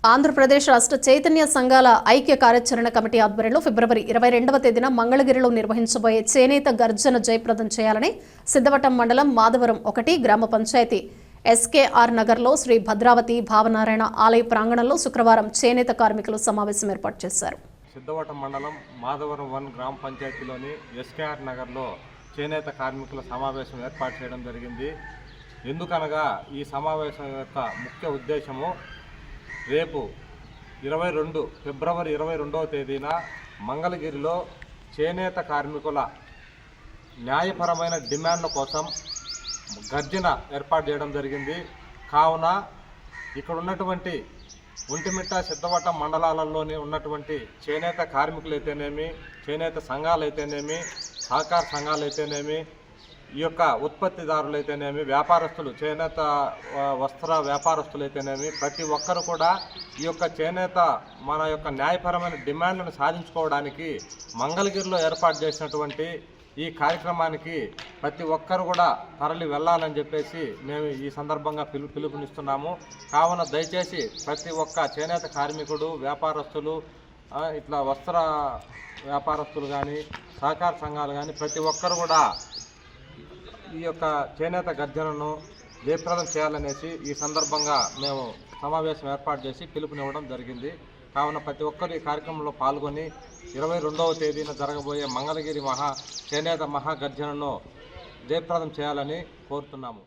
ఆంధ్రప్రదేశ్ రాష్ట్ర చైతన్య సంఘాల ఐక్య కార్యాచరణ కమిటీ ఆధ్వర్యంలో ఫిబ్రవరి 22వ తేదీన మంగళగిరిలో నిర్వహించబోయే చేనేత గర్జన జయప్రదం చేయాలని సిద్ధవటం మండలం మాధవరం 1 గ్రామ పంచాయతీ ఎస్కేఆర్ నగర్లో శ్రీ భద్రావతి భావనారాయణ ఆలయ ప్రాంగణంలో శుక్రవారం చేనేత కార్మికులు సమావేశం ఏర్పాటు చేశారు. సిద్ధవటం మండలం మాధవరం 1 గ్రామ పంచాయతీలోని ఎస్కేఆర్ నగర్లో చేనేత కార్మికుల సమావేశం ఏర్పాటు చేయడం జరిగింది. ఎందుకనగా ఈ సమావేశం యొక్క ముఖ్య ఉద్దేశము రేపు ఫిబ్రవరి 22వ తేదీన మంగళగిరిలో చేనేత కార్మికుల న్యాయపరమైన డిమాండ్ల కోసం గర్జన ఏర్పాటు చేయడం జరిగింది. కావున ఇక్కడ ఉన్నటువంటి ఒంటిమిట్ట సిద్ధవటం మండలాలలోని ఉన్నటువంటి చేనేత కార్మికులైతేనేమి, చేనేత సంఘాలైతేనేమి, సహకార సంఘాలైతేనేమి, ఈ యొక్క ఉత్పత్తిదారులైతేనేమి, వ్యాపారస్తులు, చేనేత వస్త్ర వ్యాపారస్తులైతేనేమి, ప్రతి ఒక్కరు కూడా ఈ యొక్క చేనేత మన యొక్క న్యాయపరమైన డిమాండ్లను సాధించుకోవడానికి మంగళగిరిలో ఏర్పాటు చేసినటువంటి ఈ కార్యక్రమానికి ప్రతి ఒక్కరు కూడా తరలి వెళ్ళాలని చెప్పేసి మేము ఈ సందర్భంగా పిలుపునిస్తున్నాము. కావున దయచేసి ప్రతి ఒక్క చేనేత కార్మికుడు, వ్యాపారస్తులు, ఇట్లా వస్త్ర వ్యాపారస్తులు కానీ, సహకార సంఘాలు కానీ ప్రతి ఒక్కరు కూడా ఈ యొక్క చేనేత గర్జనను జయప్రదం చేయాలనేసి ఈ సందర్భంగా మేము సమావేశం ఏర్పాటు చేసి పిలుపునివ్వడం జరిగింది. కావున ప్రతి ఒక్కరు ఈ కార్యక్రమంలో పాల్గొని 22వ తేదీన జరగబోయే మంగళగిరి చేనేత మహాగర్జనను జయప్రదం చేయాలని కోరుతున్నాము.